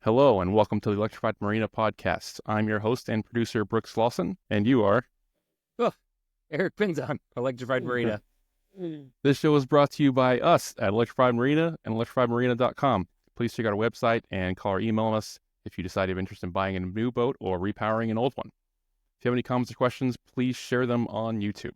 Hello and welcome to the Electrified Marina Podcast. I'm your host and producer, Brooks Lawson, and you are... Oh, Erick Pinzon, Electrified Marina. This show is brought to you by us at Electrified Marina and electrifiedmarina.com. Please check out our website and call or email us if you decide you have interest in buying a new boat or repowering an old one. If you have any comments or questions, please share them on YouTube.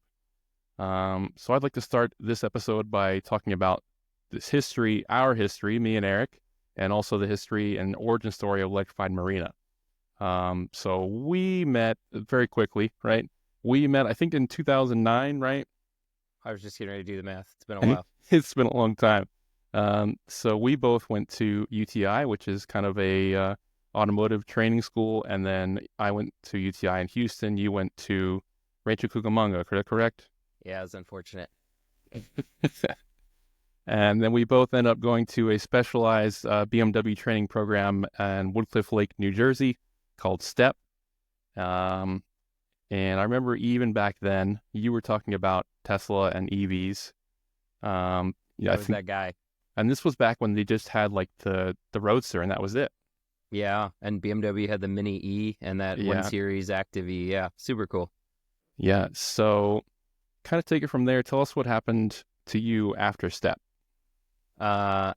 So I'd like to start this episode by talking about this history, our history, me and Eric, and also the history and origin story of Electrified Marina. So we met very quickly, right? We met, I think, in 2009, right? I was just getting ready to do the math. It's been a while. It's been a long time. So we both went to UTI, which is kind of a automotive training school, and then I went to UTI in Houston. You went to Rancho Cucamonga, correct? Yeah, it's unfortunate. And then we both ended up going to a specialized BMW training program in Woodcliff Lake, New Jersey, called STEP. And I remember even back then, you were talking about Tesla and EVs. I was that guy. And this was back when they just had like the Roadster, and that was it. Yeah, and BMW had the Mini E and that 1 Series Active E. Yeah, super cool. Yeah, so kind of take it from there. Tell us what happened to you after STEP.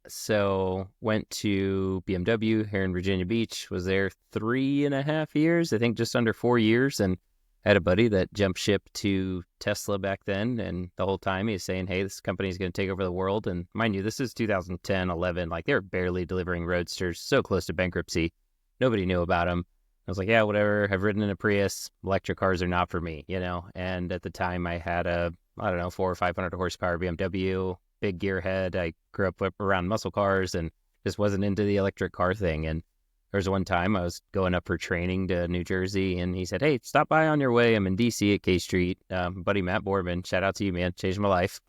So went to BMW here in Virginia Beach, was there 3.5 years, I think just under 4 years, and had a buddy that jumped ship to Tesla back then, and the whole time he was saying, hey, this company's going to take over the world. And mind you, this is 2010, 11, like they were barely delivering Roadsters, so close to bankruptcy. Nobody knew about them. I was like, yeah, whatever. I've ridden in a Prius. Electric cars are not for me, you know? And at the time I had a, 400 or 500 horsepower BMW, big gearhead. I grew up around muscle cars and just wasn't into the electric car thing. And there was one time I was going up for training to New Jersey, and he said, hey, stop by on your way. I'm in D.C. at K Street. Buddy Matt Boardman, shout out to you, man. Changed my life.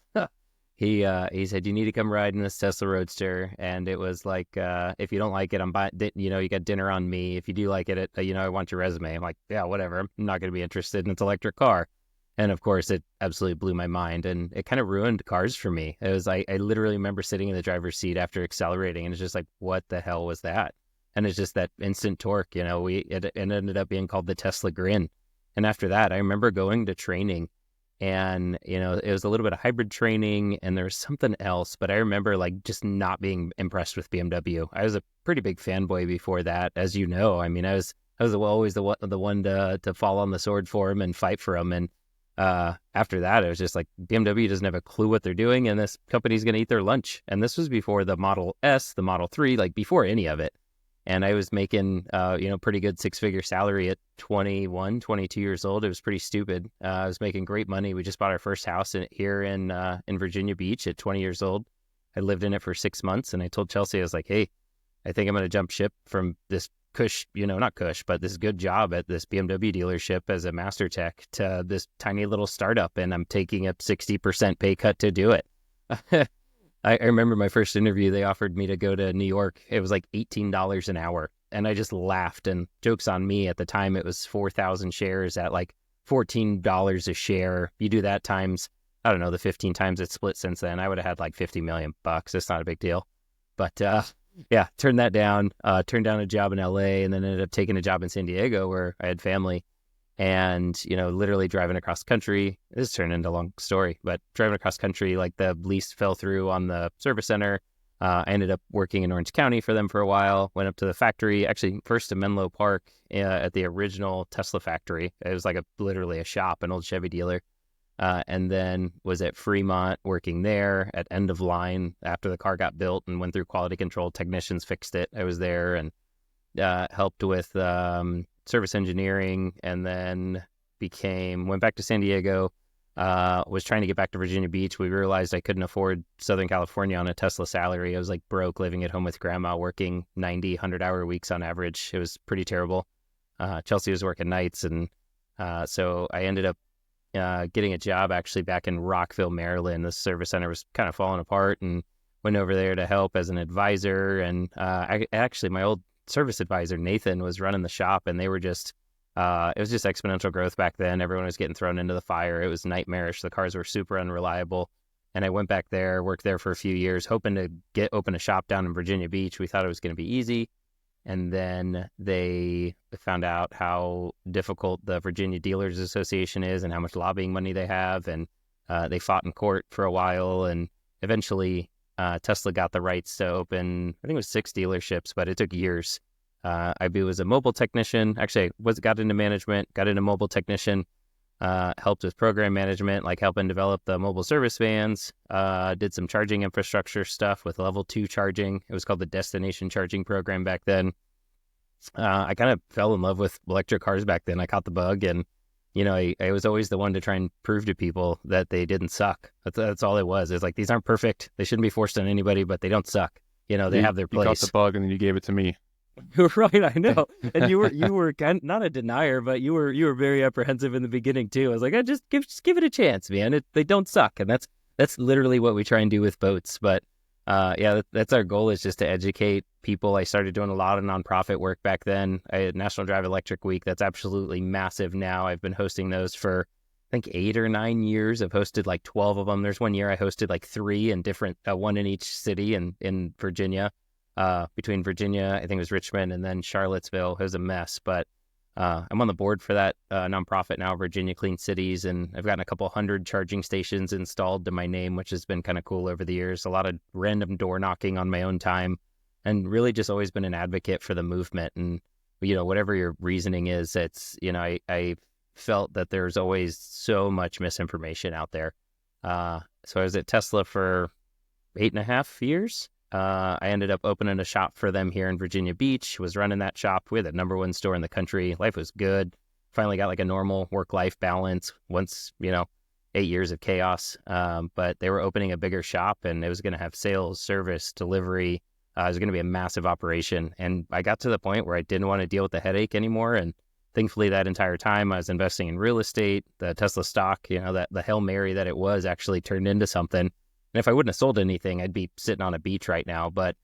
He said, you need to come ride in this Tesla Roadster. And it was like, if you don't like it, I'm buying, you got dinner on me. If you do like it, I want your resume. I'm like, yeah, whatever. I'm not going to be interested in this electric car. And of course, it absolutely blew my mind, and it kind of ruined cars for me. It was, I literally remember sitting in the driver's seat after accelerating, and it's just like, what the hell was that? And it's just that instant torque, it ended up being called the Tesla Grin. And after that, I remember going to training, and, it was a little bit of hybrid training, and there was something else, but I remember like just not being impressed with BMW. I was a pretty big fanboy before that, as you know. I mean, I was always the one to fall on the sword for him and fight for him. And after that, it was just like, BMW doesn't have a clue what they're doing, and this company's going to eat their lunch. And this was before the Model S, the Model 3, like before any of it. And I was making, pretty good 6-figure salary at 21, 22 years old. It was pretty stupid. I was making great money. We just bought our first house here in Virginia Beach at 20 years old. I lived in it for 6 months, and I told Chelsea, I was like, hey, I think I'm going to jump ship from this not cush, but this good job at this BMW dealership as a master tech to this tiny little startup, and I'm taking a 60% pay cut to do it. I remember my first interview, they offered me to go to New York. It was like $18 an hour. And I just laughed, and joke's on me. At the time, it was 4,000 shares at like $14 a share. You do that times, I don't know, the 15 times it's split since then. I would have had like $50 million. It's not a big deal. But yeah, turned that down, turned down a job in LA, and then ended up taking a job in San Diego where I had family. And, literally driving across country, this turned into a long story, but driving across country, like the lease fell through on the service center. I ended up working in Orange County for them for a while, went up to the factory, actually first to Menlo Park at the original Tesla factory. It was like literally a shop, an old Chevy dealer. And then was at Fremont working there at end of line after the car got built and went through quality control. Technicians fixed it. I was there and helped with service engineering, and then went back to San Diego, was trying to get back to Virginia Beach. We realized I couldn't afford Southern California on a Tesla salary. I was like broke, living at home with grandma, working 90, 100-hour weeks on average. It was pretty terrible. Chelsea was working nights, and so I ended up getting a job actually back in Rockville, Maryland. The service center was kind of falling apart, and went over there to help as an advisor. And actually my old service advisor, Nathan, was running the shop, and they were just, it was just exponential growth back then. Everyone was getting thrown into the fire. It was nightmarish. The cars were super unreliable. And I went back there, worked there for a few years, hoping to open a shop down in Virginia Beach. We thought it was going to be easy. And then they found out how difficult the Virginia Dealers Association is and how much lobbying money they have. And they fought in court for a while. And eventually Tesla got the rights to open, I think it was 6 dealerships, but it took years. I was a mobile technician. Actually, got into management, got into mobile technician, helped with program management, like helping develop the mobile service vans, did some charging infrastructure stuff with level 2 charging. It was called the destination charging program back then. I kind of fell in love with electric cars back then. I caught the bug, and I was always the one to try and prove to people that they didn't suck. That's all it was. It's like, these aren't perfect. They shouldn't be forced on anybody, but they don't suck. They have their place. You caught the bug and then you gave it to me. Right, I know. And you were kind of, not a denier, but you were very apprehensive in the beginning too. I was like, just give it a chance, man. They don't suck, and that's literally what we try and do with boats. But that's our goal, is just to educate people. I started doing a lot of nonprofit work back then. I had National Drive Electric Week. That's absolutely massive now. I've been hosting those for I think 8 or 9 years. I've hosted like 12 of them. There's one year I hosted like 3 in different, one in each city in Virginia. Between Virginia, I think it was Richmond, and then Charlottesville. It was a mess, but I'm on the board for that nonprofit now, Virginia Clean Cities, and I've gotten a couple hundred charging stations installed to my name, which has been kind of cool over the years. A lot of random door knocking on my own time, and really just always been an advocate for the movement. And whatever your reasoning is, it's I felt that there's always so much misinformation out there. So I was at Tesla for 8.5 years. I ended up opening a shop for them here in Virginia Beach, was running that shop. We had the #1 store in the country. Life was good. Finally got like a normal work-life balance once, 8 years of chaos. But they were opening a bigger shop, and it was going to have sales, service, delivery. It was going to be a massive operation. And I got to the point where I didn't want to deal with the headache anymore. And thankfully, that entire time I was investing in real estate. The Tesla stock, that the Hail Mary that it was, actually turned into something. And if I wouldn't have sold anything, I'd be sitting on a beach right now. But,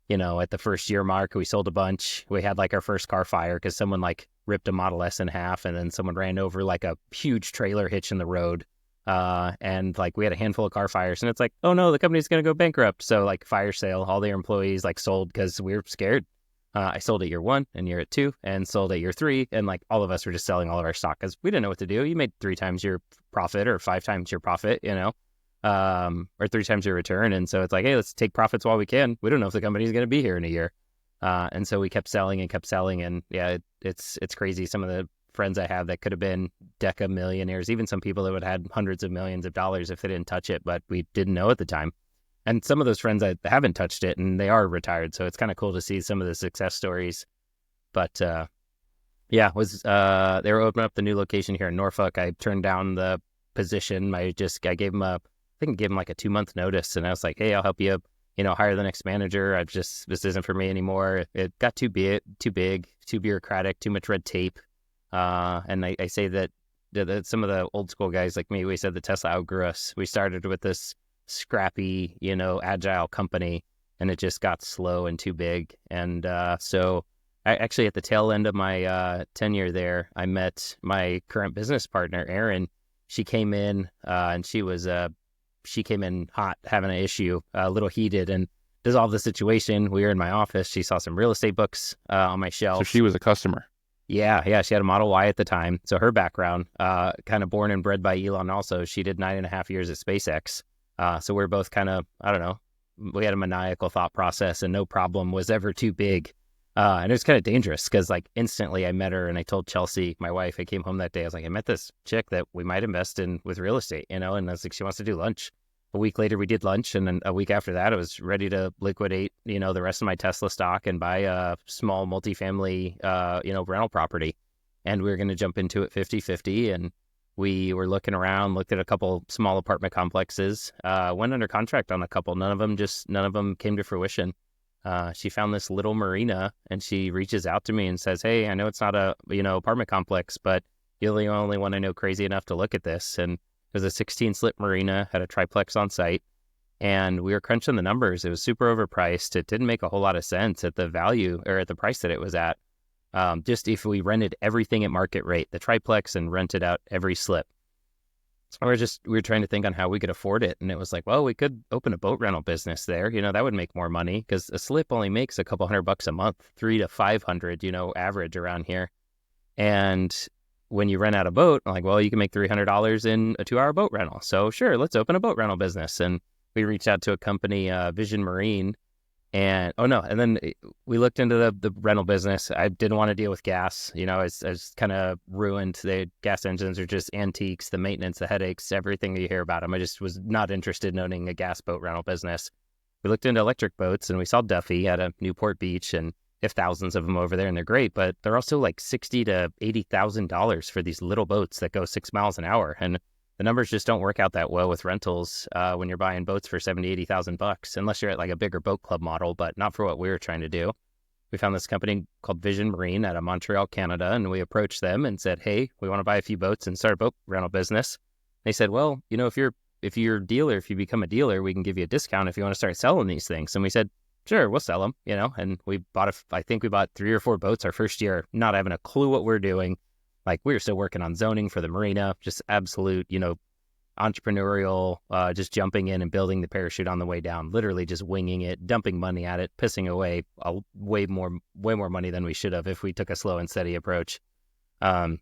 at the first year mark, we sold a bunch. We had like our first car fire because someone like ripped a Model S in half, and then someone ran over like a huge trailer hitch in the road. And like we had a handful of car fires, and it's like, oh no, the company's going to go bankrupt. So like fire sale, all their employees like sold because we were scared. I sold at year 1 and year 2 and sold at year 3. And like all of us were just selling all of our stock because we didn't know what to do. You made 3 times your profit or 5 times your profit, or 3 times your return. And so it's like, hey, let's take profits while we can. We don't know if the company's going to be here in a year. And so we kept selling. And yeah, it's crazy. Some of the friends I have that could have been deca millionaires, even some people that would have had hundreds of millions of dollars if they didn't touch it, but we didn't know at the time. And some of those friends I haven't touched it, and they are retired. So it's kind of cool to see some of the success stories. But they were opening up the new location here in Norfolk. I turned down the position. I gave them like a 2-month notice, and I was like, hey, I'll help you, hire the next manager. This isn't for me anymore. It got too big, too bureaucratic, too much red tape. And I say that some of the old school guys like me, we said that Tesla outgrew us. We started with this scrappy, agile company, and it just got slow and too big. And so I actually, at the tail end of my tenure there, I met my current business partner, Erin. She came in and she came in hot, having an issue, a little heated, and dissolved the situation. We were in my office. She saw some real estate books on my shelf. So she was a customer. Yeah. She had a Model Y at the time. So her background, kind of born and bred by Elon also. She did 9.5 years at SpaceX. So we're both kind of, I don't know, we had a maniacal thought process, and no problem was ever too big. And it was kind of dangerous because like instantly I met her, and I told Chelsea, my wife, I came home that day. I was like, I met this chick that we might invest in with real estate, and I was like, she wants to do lunch. A week later, we did lunch, and then a week after that, I was ready to liquidate, the rest of my Tesla stock and buy a small multifamily, rental property. And we were going to jump into it 50-50. And we were looking around, looked at a couple small apartment complexes, went under contract on a couple. None of them came to fruition. She found this little marina, and she reaches out to me and says, hey, I know it's not a, apartment complex, but you're the only one I know crazy enough to look at this. And it was a 16-slip marina, had a triplex on site, and we were crunching the numbers. It was super overpriced. It didn't make a whole lot of sense at the value or at the price that it was at. Just if we rented everything at market rate, the triplex, and rented out every slip. we were trying to think on how we could afford it. And it was like, well, we could open a boat rental business there. That would make more money because a slip only makes a couple $100 a month, 300 to 500, average around here. And when you rent out a boat, I'm like, well, you can make $300 in a 2-hour boat rental. So sure, let's open a boat rental business. And we reached out to a company, Vision Marine. And then we looked into the rental business. I didn't want to deal with gas. I was kind of ruined. The gas engines are just antiques, the maintenance, the headaches, everything that you hear about them. I just was not interested in owning a gas boat rental business. We looked into electric boats, and we saw Duffy at a Newport Beach, and they have thousands of them over there, and they're great, but they're also like $60,000 to $80,000 for these little boats that go 6 miles an hour. And the numbers just don't work out that well with rentals when you're buying boats for $70,000, $80,000, unless you're at like a bigger boat club model, but not for what we were trying to do. We found this company called Vision Marine out of Montreal, Canada, and we approached them and said, hey, we want to buy a few boats and start a boat rental business. They said, well, if you're a dealer, if you become a dealer, we can give you a discount if you want to start selling these things. And we said, sure, we'll sell them, and we I think we bought 3 or 4 boats our first year, not having a clue what we're doing. Like, we were still working on zoning for the marina, just absolute, entrepreneurial, just jumping in and building the parachute on the way down, literally just winging it, dumping money at it, pissing away way more money than we should have if we took a slow and steady approach. And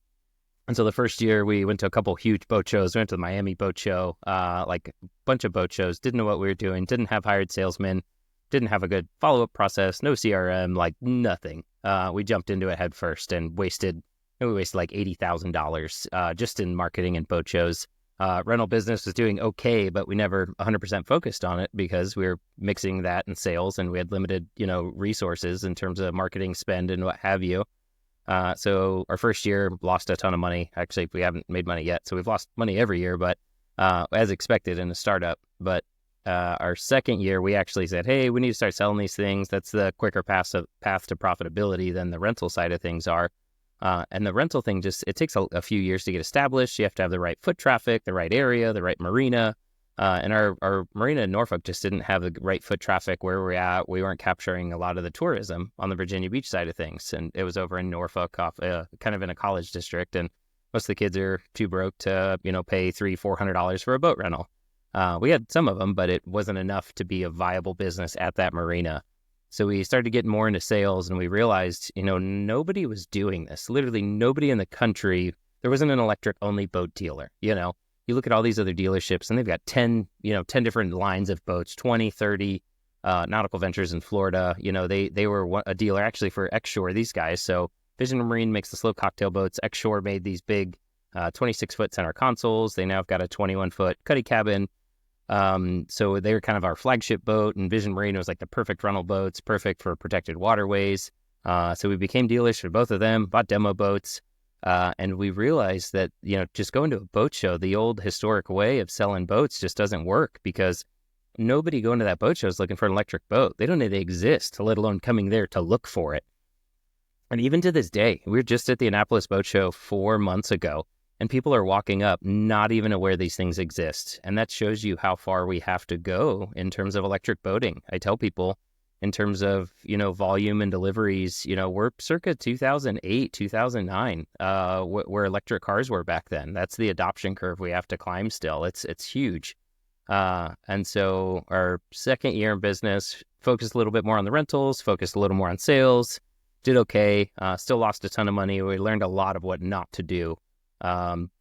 so the first year we went to a couple huge boat shows. We went to the Miami boat show, like a bunch of boat shows, didn't know what we were doing, didn't have hired salesmen, didn't have a good follow-up process, no CRM, like nothing. We jumped into it head first and wasted like $80,000 just in marketing and boat shows. Rental business was doing okay, but we never 100% focused on it because we were mixing that and sales, and we had limited, resources in terms of marketing spend and what have you. So our first year lost a ton of money. Actually, we haven't made money yet, so we've lost money every year, but as expected in a startup. But our second year, we actually said, hey, we need to start selling these things. That's the quicker path to profitability than the rental side of things are. And the rental thing it takes a few years to get established. You have to have the right foot traffic, the right area, the right marina. And our marina in Norfolk just didn't have the right foot traffic where we're at. We weren't capturing a lot of the tourism on the Virginia Beach side of things. And it was over in Norfolk, off kind of in a college district. And most of the kids are too broke to, pay $300-$400 for a boat rental. We had some of them, but it wasn't enough to be a viable business at that marina. So we started getting more into sales, and we realized, nobody was doing this. Literally nobody in the country. There wasn't an electric-only boat dealer. You look at all these other dealerships, and they've got 10 different lines of boats, 20, 30 nautical ventures in Florida. They were a dealer actually for X-Shore, these guys. So Vision Marine makes the slow cocktail boats. X-Shore made these big 26-foot center consoles. They now have got a 21-foot cuddy cabin. So they were kind of our flagship boat, and Vision Marine was like the perfect rental boats, perfect for protected waterways. So we became dealers for both of them, bought demo boats, and we realized that, just going to a boat show, the old historic way of selling boats just doesn't work, because nobody going to that boat show is looking for an electric boat. They don't know they exist, let alone coming there to look for it. And even to this day, we were just at the Annapolis Boat Show 4 months ago, and people are walking up not even aware these things exist. And that shows you how far we have to go in terms of electric boating. I tell people, in terms of, volume and deliveries, we're circa 2008, 2009, where electric cars were back then. That's the adoption curve we have to climb still. It's huge. And so our second year in business, focused a little bit more on the rentals, focused a little more on sales, did okay, still lost a ton of money. We learned a lot of what not to do.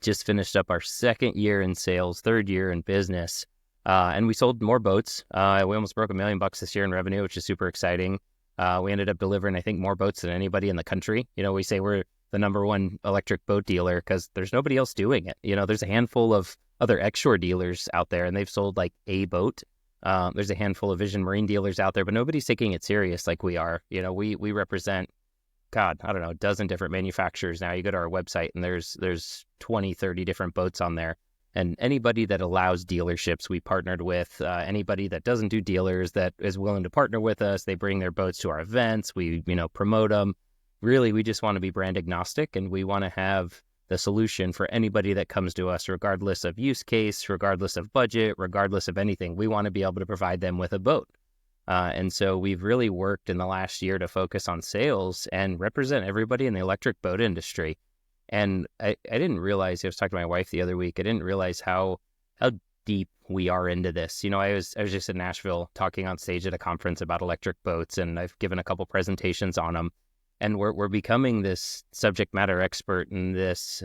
Just finished up our second year in sales, third year in business, and we sold more boats. We almost broke $1 million this year in revenue, which is super exciting. We ended up delivering, I think, more boats than anybody in the country. We say we're the number one electric boat dealer because there's nobody else doing it. There's a handful of other X-Shore dealers out there, and they've sold like a boat. There's a handful of Vision Marine dealers out there, but nobody's taking it serious like we are. We represent, God, I don't know, a dozen different manufacturers now. You go to our website and there's 20, 30 different boats on there. And anybody that allows dealerships, we partnered with. Anybody that doesn't do dealers that is willing to partner with us, they bring their boats to our events. We, promote them. Really, we just want to be brand agnostic, and we want to have the solution for anybody that comes to us, regardless of use case, regardless of budget, regardless of anything. We want to be able to provide them with a boat. And so we've really worked in the last year to focus on sales and represent everybody in the electric boat industry. And I didn't realize, I was talking to my wife the other week, I didn't realize how deep we are into this. I was just in Nashville talking on stage at a conference about electric boats, and I've given a couple presentations on them. And we're becoming this subject matter expert in this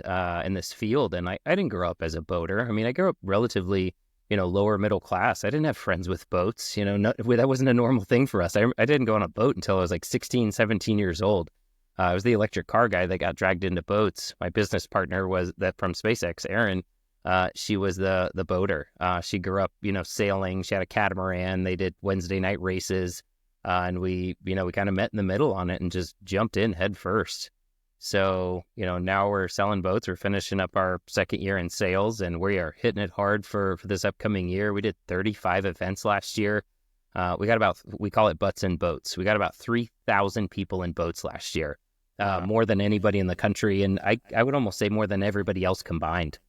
field. And I didn't grow up as a boater. I mean, I grew up relatively, lower middle class. I didn't have friends with boats. That wasn't a normal thing for us. I didn't go on a boat until I was like 16, 17 years old. I was the electric car guy that got dragged into boats. My business partner was that from SpaceX, Erin. She was the boater. She grew up, sailing. She had a catamaran. They did Wednesday night races. And we kind of met in the middle on it and just jumped in head first. So, now we're selling boats. We're finishing up our second year in sales, and we are hitting it hard for this upcoming year. We did 35 events last year. We call it Butts and Boats. We got about 3,000 people in boats last year, more than anybody in the country. And I would almost say more than everybody else combined.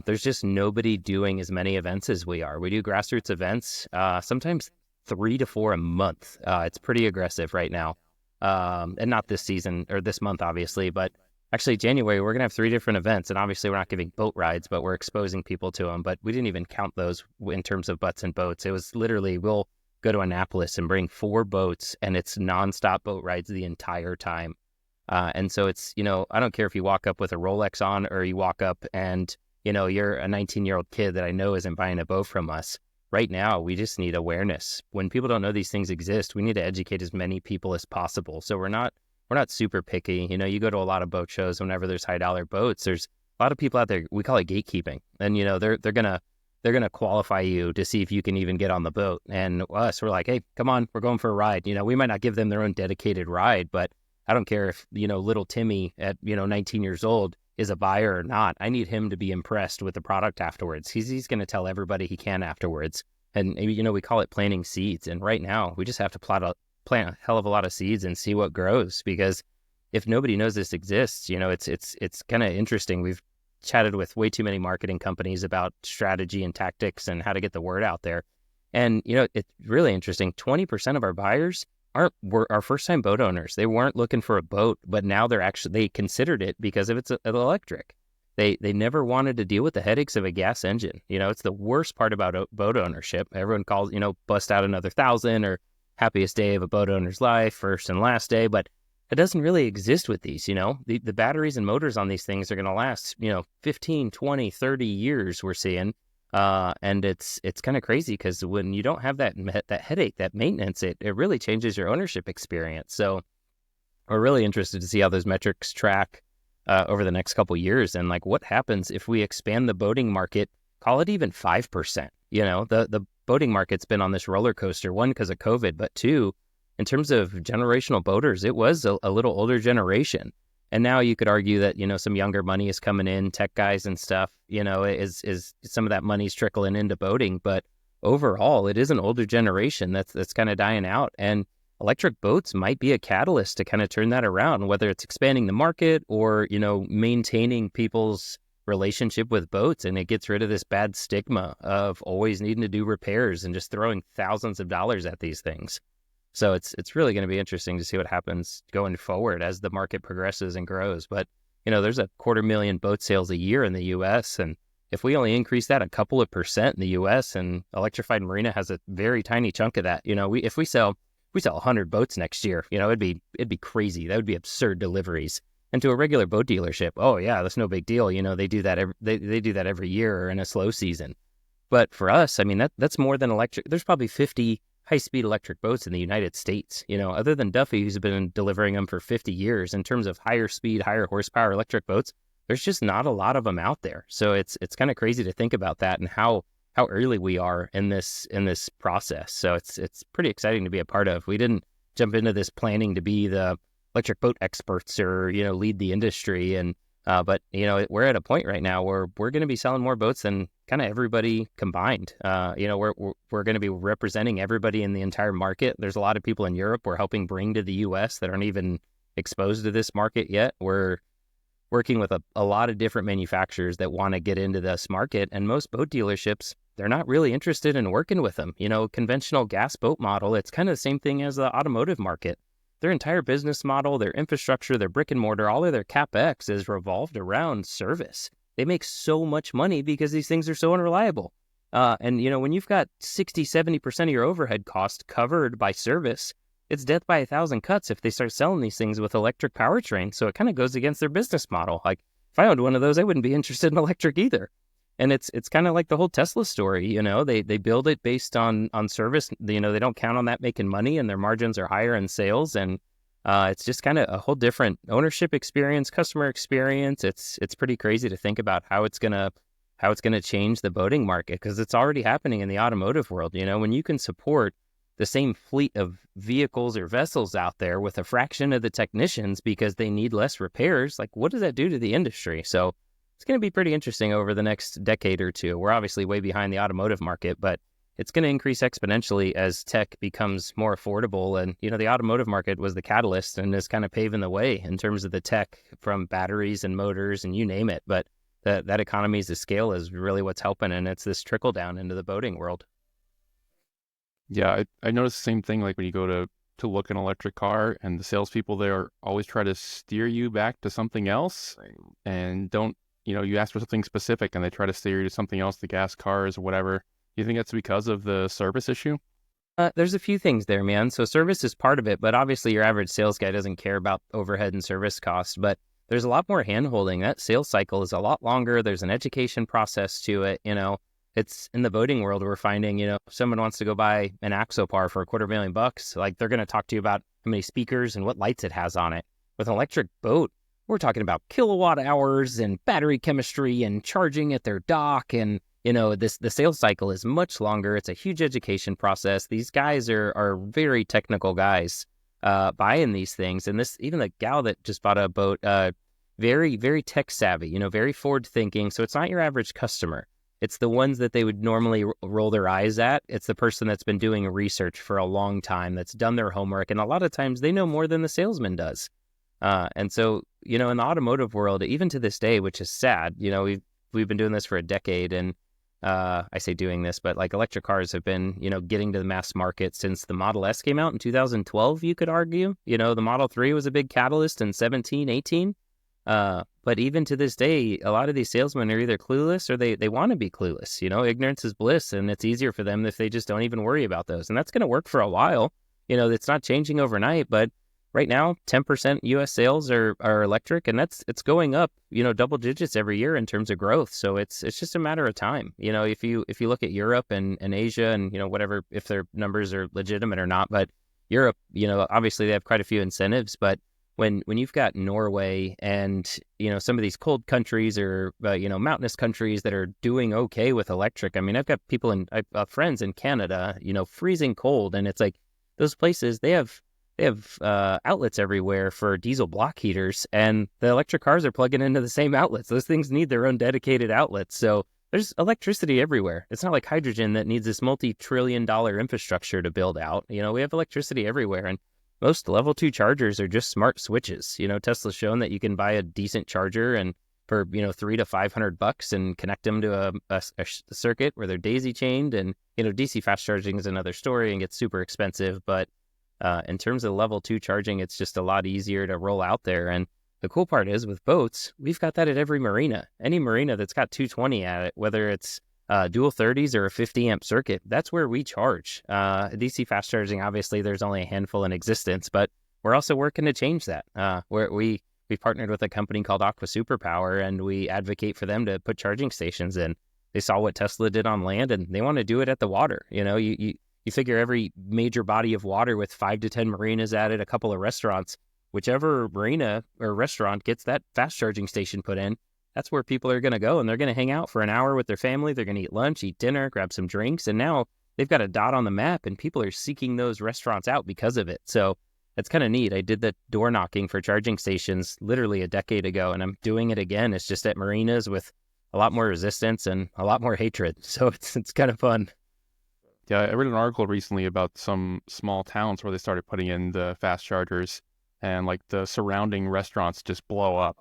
There's just nobody doing as many events as we are. We do grassroots events, sometimes 3 to 4 a month. It's pretty aggressive right now. And not this season or this month, obviously, but actually January, we're going to have 3 different events. And obviously we're not giving boat rides, but we're exposing people to them. But we didn't even count those in terms of Butts and Boats. It was literally, we'll go to Annapolis and bring 4 boats, and it's nonstop boat rides the entire time. And so it's, I don't care if you walk up with a Rolex on or you walk up and, you're a 19-year-old kid that I know isn't buying a boat from us. Right now, we just need awareness. When people don't know these things exist, we need to educate as many people as possible. So we're not super picky. You go to a lot of boat shows whenever there's high dollar boats. There's a lot of people out there. We call it gatekeeping, and they're gonna qualify you to see if you can even get on the boat. And us, we're like, hey, come on, we're going for a ride. We might not give them their own dedicated ride, but I don't care if little Timmy at 19 years old is a buyer or not. I need him to be impressed with the product afterwards. He's going to tell everybody he can afterwards. And we call it planting seeds. And right now we just have to plant a hell of a lot of seeds and see what grows, because if nobody knows this exists, it's kind of interesting. We've chatted with way too many marketing companies about strategy and tactics and how to get the word out there. And, it's really interesting. 20% of our buyers were our first-time boat owners. They weren't looking for a boat, but now they considered it because of it's an electric. They never wanted to deal with the headaches of a gas engine. It's the worst part about boat ownership. Everyone calls, bust out another 1,000 or happiest day of a boat owner's life, first and last day, but it doesn't really exist with these. The batteries and motors on these things are going to last, 15, 20, 30 years we're seeing. And it's kind of crazy because when you don't have that headache, that maintenance, it really changes your ownership experience. So we're really interested to see how those metrics track over the next couple of years, and like what happens if we expand the boating market, call it even 5%. The boating market's been on this roller coaster, one, because of COVID, but two, in terms of generational boaters, it was a little older generation. And now you could argue that, some younger money is coming in, tech guys and stuff, is some of that money's trickling into boating. But overall, it is an older generation that's kind of dying out. And electric boats might be a catalyst to kind of turn that around, whether it's expanding the market or, maintaining people's relationship with boats. And it gets rid of this bad stigma of always needing to do repairs and just throwing thousands of dollars at these things. So it's really going to be interesting to see what happens going forward as the market progresses and grows. But, there's 250,000 boat sales a year in the U.S. And if we only increase that a couple of percent in the U.S., and Electrified Marina has a very tiny chunk of that, if we sell 100 boats next year, it'd be crazy. That would be absurd deliveries. And to a regular boat dealership, oh yeah, that's no big deal. They do that they do that every year or in a slow season. But for us, I mean, that's more than electric. There's probably 50 high-speed electric boats in the United States, other than Duffy, who's been delivering them for 50 years. In terms of higher speed, higher horsepower electric boats, there's just not a lot of them out there. So it's kind of crazy to think about that and how early we are in this process. So it's pretty exciting to be a part of. We didn't jump into this planning to be the electric boat experts or, lead the industry. And but we're at a point right now where we're going to be selling more boats than kind of everybody combined. We're going to be representing everybody in the entire market. There's a lot of people in Europe we're helping bring to the U.S. that aren't even exposed to this market yet. We're working with a lot of different manufacturers that want to get into this market, and most boat dealerships, they're not really interested in working with them. Conventional gas boat model, it's kind of the same thing as the automotive market. their entire business model, their infrastructure, their brick and mortar, all of their CapEx is revolved around service. They make so much money because these things are so unreliable. And, when you've got 60, 70% of your overhead cost covered by service, it's death by 1,000 cuts if they start selling these things with electric powertrain. So it kind of goes against their business model. Like, if I owned one of those, I wouldn't be interested in electric either. And it's kind of like the whole Tesla story. They build it based on service. They don't count on that making money, and their margins are higher in sales. And it's just kind of a whole different ownership experience, customer experience. It's pretty crazy to think about how it's gonna change the boating market, because it's already happening in the automotive world. When you can support the same fleet of vehicles or vessels out there with a fraction of the technicians because they need less repairs, like, what does that do to the industry? So it's going to be pretty interesting over the next decade or two. We're obviously way behind the automotive market, but it's going to increase exponentially as tech becomes more affordable. And, the automotive market was the catalyst and is kind of paving the way in terms of the tech, from batteries and motors and you name it. But that economies of scale is really what's helping, and it's this trickle down into the boating world. Yeah, I noticed the same thing, like when you go to look at an electric car, and the salespeople there always try to steer you back to something else, and don't, you ask for something specific and they try to steer you to something else, the gas cars or whatever. You think that's because of the service issue? There's a few things there, man. So service is part of it, but obviously your average sales guy doesn't care about overhead and service costs, but there's a lot more hand-holding. That sales cycle is a lot longer. There's an education process to it. It's in the boating world, we're finding, if someone wants to go buy an Axopar for $250,000, like, they're going to talk to you about how many speakers and what lights it has on it. With an electric boat, we're talking about kilowatt hours and battery chemistry and charging at their dock. And, the sales cycle is much longer. It's a huge education process. These guys are very technical guys buying these things. And even the gal that just bought a boat, very, very tech savvy, very forward thinking. So it's not your average customer. It's the ones that they would normally roll their eyes at. It's the person that's been doing research for a long time, that's done their homework. And a lot of times they know more than the salesman does. And so, in the automotive world, even to this day, which is sad, we've been doing this for a decade. And I say doing this, but like, electric cars have been, getting to the mass market since the Model S came out in 2012, you could argue. The Model 3 was a big catalyst in 17, 18. But even to this day, a lot of these salesmen are either clueless or they want to be clueless. Ignorance is bliss, and it's easier for them if they just don't even worry about those. And that's going to work for a while. It's not changing overnight, but right now, 10% U.S. sales are electric, and it's going up, double digits every year in terms of growth. So it's just a matter of time. If you look at Europe and Asia and, whatever, if their numbers are legitimate or not, but Europe, obviously they have quite a few incentives, but when you've got Norway and, some of these cold countries or, mountainous countries that are doing okay with electric. I mean, I've got friends in Canada, freezing cold. And it's like those places, they have outlets everywhere for diesel block heaters, and the electric cars are plugging into the same outlets. Those things need their own dedicated outlets. So there's electricity everywhere. It's not like hydrogen that needs this multi-trillion-dollar infrastructure to build out. We have electricity everywhere. And most level 2 chargers are just smart switches. Tesla's shown that you can buy a decent charger and for, $300 to $500 and connect them to a circuit where they're daisy chained. And, DC fast charging is another story and gets super expensive. But in terms of level 2 charging, it's just a lot easier to roll out there. And the cool part is with boats, we've got that at every marina. Any marina that's got 220 at it, whether it's dual 30s or a 50 amp circuit, that's where we charge. DC fast charging, obviously there's only a handful in existence, but we're also working to change that. We've partnered with a company called Aqua Superpower, and we advocate for them to put charging stations in. They saw what Tesla did on land, and they want to do it at the water. You figure every major body of water with 5 to 10 marinas at it, a couple of restaurants, whichever marina or restaurant gets that fast charging station put in, that's where people are going to go, and they're going to hang out for an hour with their family. They're going to eat lunch, eat dinner, grab some drinks, and now they've got a dot on the map, and people are seeking those restaurants out because of it. So it's kind of neat. I did the door knocking for charging stations literally a decade ago, and I'm doing it again. It's just at marinas with a lot more resistance and a lot more hatred. So it's kind of fun. Yeah, I read an article recently about some small towns where they started putting in the fast chargers, and like the surrounding restaurants just blow up.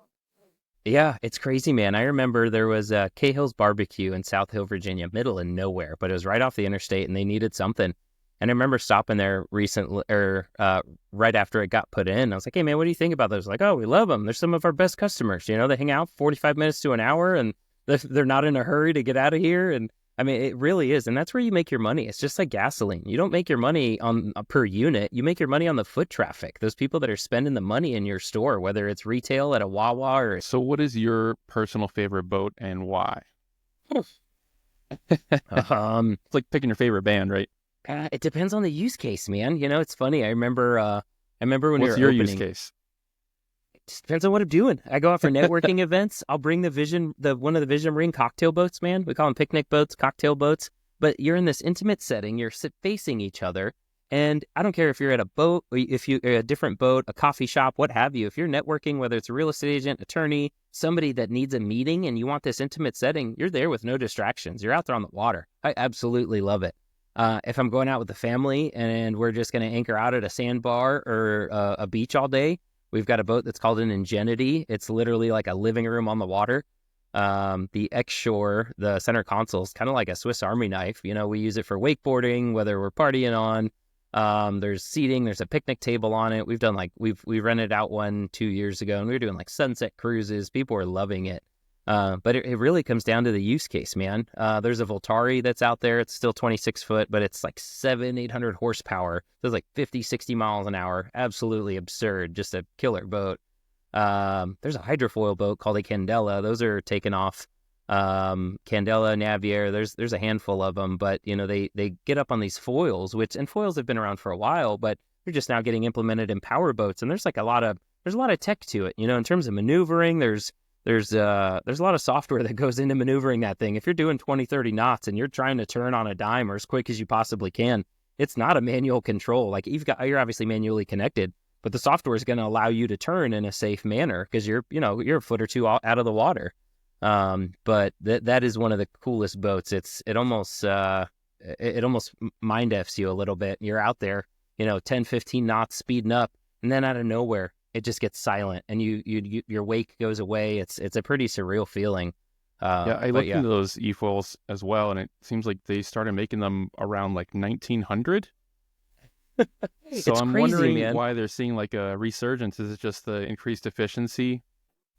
Yeah, it's crazy, man. I remember there was a Cahill's Barbecue in South Hill, Virginia, middle of nowhere, but it was right off the interstate, and they needed something. And I remember stopping there recently, or right after it got put in. I was like, hey, man, what do you think about those? Like, oh, we love them. They're some of our best customers. You know, they hang out 45 minutes to an hour, and they're not in a hurry to get out of here. And I mean, it really is. And that's where you make your money. It's just like gasoline. You don't make your money on per unit. You make your money on the foot traffic. Those people that are spending the money in your store, whether it's retail at a Wawa or... So what is your personal favorite boat and why? It's like picking your favorite band, right? It depends on the use case, man. You know, it's funny. I remember when we were What's your opening, use case? It just depends on what I'm doing. I go out for networking events. I'll bring one of the Vision Marine cocktail boats, man. We call them picnic boats, cocktail boats. But you're in this intimate setting. You're facing each other. And I don't care if you're at a boat, or if you're at a different boat, a coffee shop, what have you. If you're networking, whether it's a real estate agent, attorney, somebody that needs a meeting, and you want this intimate setting, you're there with no distractions. You're out there on the water. I absolutely love it. If I'm going out with the family and we're just going to anchor out at a sandbar or a beach all day, we've got a boat that's called an Ingenuity. It's literally like a living room on the water. The X-Shore, the center console, is kind of like a Swiss Army knife. You know, we use it for wakeboarding, whether we're partying on. There's seating. There's a picnic table on it. We rented out one 2 years ago, and we were doing like sunset cruises. People were loving it. But it really comes down to the use case, man. There's a Voltari that's out there. It's still 26 foot, but it's like 800 horsepower. So it's like 50, 60 miles an hour. Absolutely absurd. Just a killer boat. There's a hydrofoil boat called a Candela. Those are taken off. Candela, Navier, there's a handful of them, but you know, they get up on these foils, and foils have been around for a while, but they're just now getting implemented in power boats. And there's a lot of tech to it, you know, in terms of maneuvering. There's a lot of software that goes into maneuvering that thing. If you're doing 20, 30 knots and you're trying to turn on a dime or as quick as you possibly can, it's not a manual control. Like you're obviously manually connected, but the software is going to allow you to turn in a safe manner because you're a foot or two out of the water. But that is one of the coolest boats. It almost mind F's you a little bit. You're out there, 10, 15 knots speeding up, and then out of nowhere, it just gets silent and your wake goes away. It's a pretty surreal feeling. I looked into those e-foils as well, and it seems like they started making them around like 1900. So I'm crazy, wondering, man, why they're seeing like a resurgence. Is it just the increased efficiency?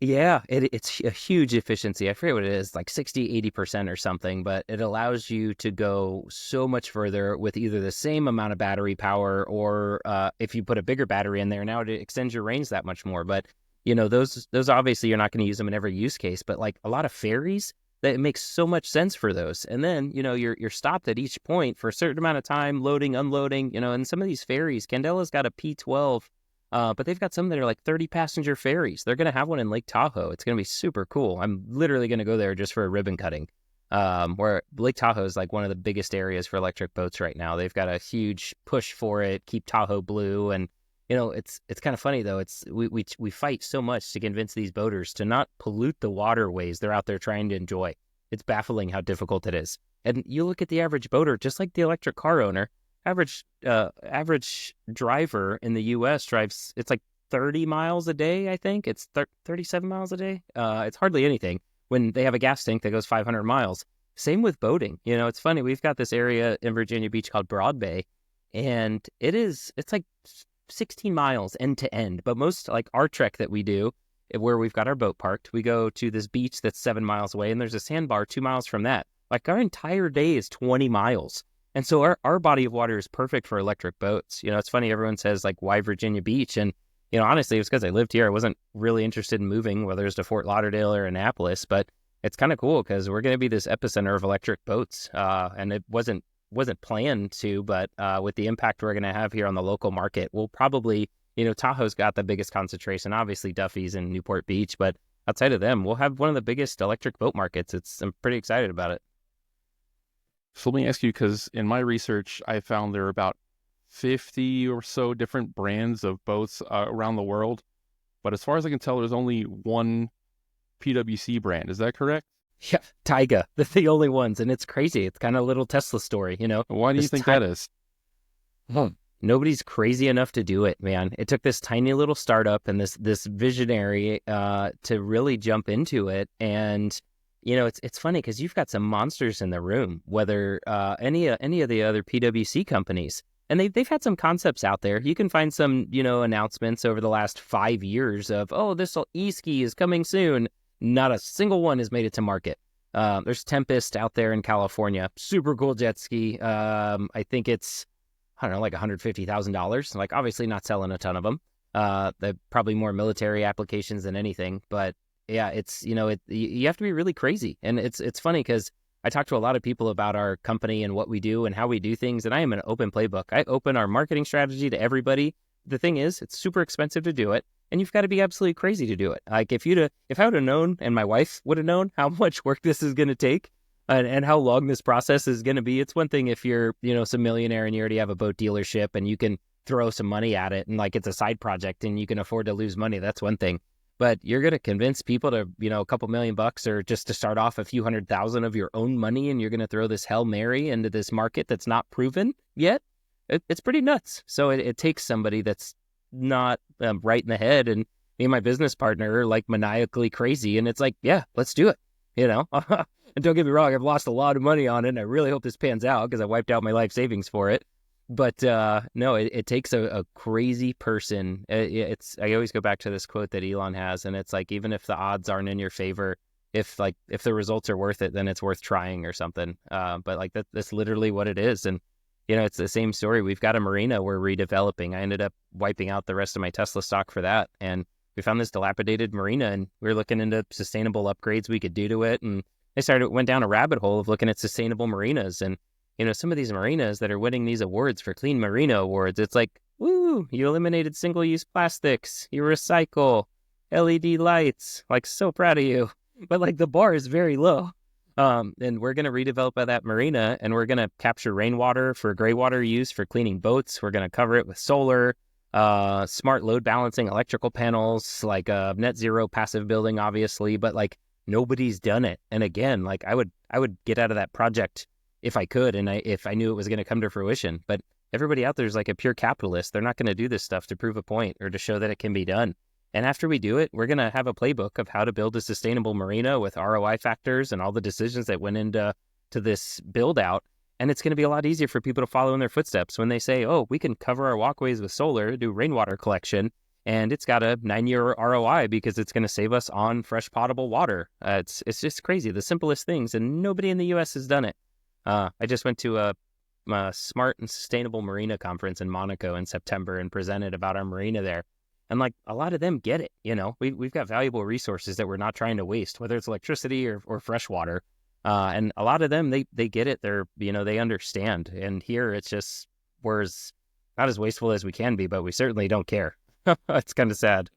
Yeah, it's a huge efficiency. I forget what it is, like 60, 80% or something, but it allows you to go so much further with either the same amount of battery power or if you put a bigger battery in there, now it extends your range that much more. But, those obviously you're not going to use them in every use case, but like a lot of ferries, that it makes so much sense for those. And then, you're stopped at each point for a certain amount of time, loading, unloading, and some of these ferries, Candela's got a P12, but they've got some that are like 30 passenger ferries. They're going to have one in Lake Tahoe. It's going to be super cool. I'm literally going to go there just for a ribbon cutting, where Lake Tahoe is like one of the biggest areas for electric boats right now. They've got a huge push for it, keep Tahoe blue. And, it's kind of funny though. We fight so much to convince these boaters to not pollute the waterways they're out there trying to enjoy. It's baffling how difficult it is. And you look at the average boater, just like the electric car owner, average driver in the U.S. drives, it's like 30 miles a day, I think. It's 37 miles a day. It's hardly anything when they have a gas tank that goes 500 miles. Same with boating. It's funny. We've got this area in Virginia Beach called Broad Bay, and it's like 16 miles end to end. But most, like our trek that we do, where we've got our boat parked, we go to this beach that's 7 miles away, and there's a sandbar 2 miles from that. Like our entire day is 20 miles. And so our body of water is perfect for electric boats. It's funny, everyone says, like, why Virginia Beach? And, honestly, it was because I lived here. I wasn't really interested in moving, whether it's to Fort Lauderdale or Annapolis. But it's kind of cool because we're going to be this epicenter of electric boats. And it wasn't planned to, but with the impact we're going to have here on the local market, we'll probably, Tahoe's got the biggest concentration, obviously Duffy's and Newport Beach. But outside of them, we'll have one of the biggest electric boat markets. I'm pretty excited about it. So let me ask you, because in my research, I found there are about 50 or so different brands of boats around the world. But as far as I can tell, there's only one PWC brand. Is that correct? Yeah, Taiga. They're the only ones. And it's crazy. It's kind of a little Tesla story, Why do you think that is? Nobody's crazy enough to do it, man. It took this tiny little startup and this visionary to really jump into it. And it's funny because you've got some monsters in the room, whether any of the other PWC companies, and they've had some concepts out there. You can find some, announcements over the last 5 years of, this e-ski is coming soon. Not a single one has made it to market. There's Tempest out there in California, super cool jet ski. I think it's, I don't know, like $150,000. Like, obviously not selling a ton of them. They're probably more military applications than anything, but yeah, it's, you have to be really crazy. And it's funny because I talk to a lot of people about our company and what we do and how we do things. And I am an open playbook. I open our marketing strategy to everybody. The thing is, it's super expensive to do it. And you've got to be absolutely crazy to do it. Like if I would have known, and my wife would have known how much work this is going to take and how long this process is going to be. It's one thing if you're, some millionaire and you already have a boat dealership and you can throw some money at it and like it's a side project and you can afford to lose money. That's one thing. But you're going to convince people to, a couple $1,000,000 or just to start off a few $100,000 of your own money, and you're going to throw this Hail Mary into this market that's not proven yet. It's pretty nuts. So it takes somebody that's not right in the head, and me and my business partner are like maniacally crazy, and it's like, yeah, let's do it. And don't get me wrong, I've lost a lot of money on it, and I really hope this pans out because I wiped out my life savings for it. But no, it takes a crazy person. I always go back to this quote that Elon has, and it's like, even if the odds aren't in your favor, if the results are worth it, then it's worth trying or something. But like that's literally what it is. And it's the same story. We've got a marina we're redeveloping. I ended up wiping out the rest of my Tesla stock for that, and we found this dilapidated marina, and we were looking into sustainable upgrades we could do to it. And I went down a rabbit hole of looking at sustainable marinas, and some of these marinas that are winning these awards for Clean Marina Awards, it's like, woo, you eliminated single-use plastics, you recycle, LED lights, like, so proud of you. But, like, the bar is very low. And we're going to redevelop that marina, and we're going to capture rainwater for gray water use for cleaning boats. We're going to cover it with solar, smart load balancing, electrical panels, like net zero passive building, obviously, but, like, nobody's done it. And again, like, I would get out of that project if I could, and if I knew it was going to come to fruition. But everybody out there is like a pure capitalist. They're not going to do this stuff to prove a point or to show that it can be done. And after we do it, we're going to have a playbook of how to build a sustainable marina with ROI factors and all the decisions that went into this build out. And it's going to be a lot easier for people to follow in their footsteps when they say, we can cover our walkways with solar, do rainwater collection, and it's got a 9-year ROI because it's going to save us on fresh potable water. It's just crazy. The simplest things, and nobody in the U.S. has done it. I just went to a Smart and Sustainable Marina conference in Monaco in September and presented about our marina there. And like a lot of them get it, we've got valuable resources that we're not trying to waste, whether it's electricity or fresh water. And a lot of them, they get it. They're, they understand. And here it's just, we're not as wasteful as we can be, but we certainly don't care. It's kind of sad.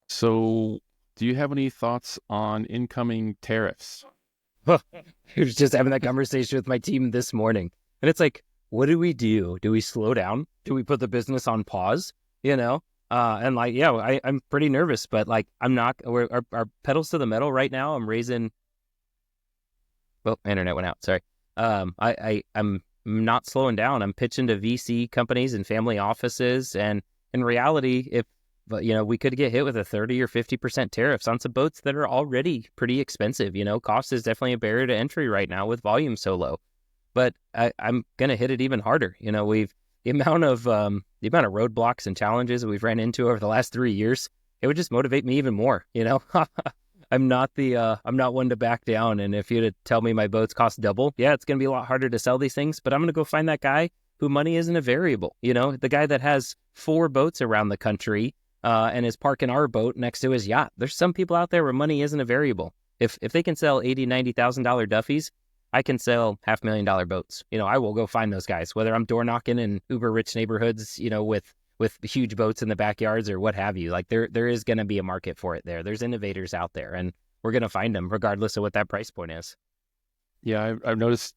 So do you have any thoughts on incoming tariffs? I was just having that conversation with my team this morning, and it's like, what do we do? Do we slow down? Do we put the business on pause? And like, yeah, I'm pretty nervous, but like, I'm not. Our pedals to the metal right now. I'm raising. Well, my internet went out. Sorry. I'm not slowing down. I'm pitching to VC companies and family offices, and in reality, we could get hit with a 30 or 50% tariffs on some boats that are already pretty expensive. Cost is definitely a barrier to entry right now with volume so low. But I'm gonna hit it even harder. The amount of roadblocks and challenges that we've ran into over the last 3 years, it would just motivate me even more. I'm not one to back down. And if you tell me my boats cost double, yeah, it's gonna be a lot harder to sell these things. But I'm gonna go find that guy who money isn't a variable. The guy that has 4 boats around the country. And is parking our boat next to his yacht. There's some people out there where money isn't a variable. If they can sell $80,000, $90,000 Duffys, I can sell $500,000 boats. I will go find those guys, whether I'm door knocking in uber rich neighborhoods, with huge boats in the backyards or what have you. Like there is going to be a market for it there. There's innovators out there, and we're going to find them regardless of what that price point is. Yeah, I've noticed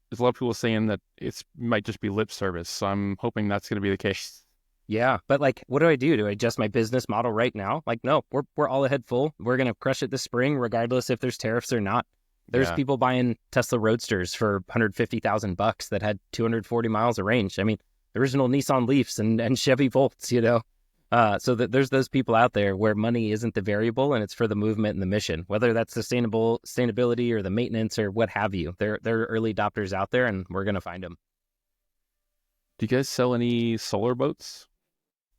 there's a lot of people saying that it might just be lip service. So I'm hoping that's going to be the case. Yeah, but like, what do? Do I adjust my business model right now? Like, no, we're all ahead full. We're going to crush it this spring, regardless if there's tariffs or not. There's people buying Tesla Roadsters for $150,000 that had 240 miles of range. I mean, original Nissan Leafs and Chevy Volts, There's those people out there where money isn't the variable and it's for the movement and the mission, whether that's sustainability or the maintenance or what have you. There are early adopters out there, and we're going to find them. Do you guys sell any solar boats?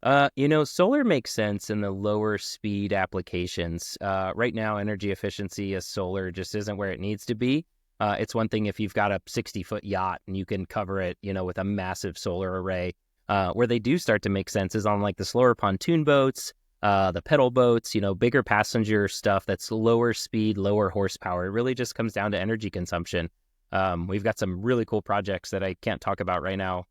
Solar makes sense in the lower speed applications. Right now, energy efficiency of solar just isn't where it needs to be. It's one thing if you've got a 60-foot yacht and you can cover it, with a massive solar array. Where they do start to make sense is on like the slower pontoon boats, the pedal boats, bigger passenger stuff that's lower speed, lower horsepower. It really just comes down to energy consumption. We've got some really cool projects that I can't talk about right now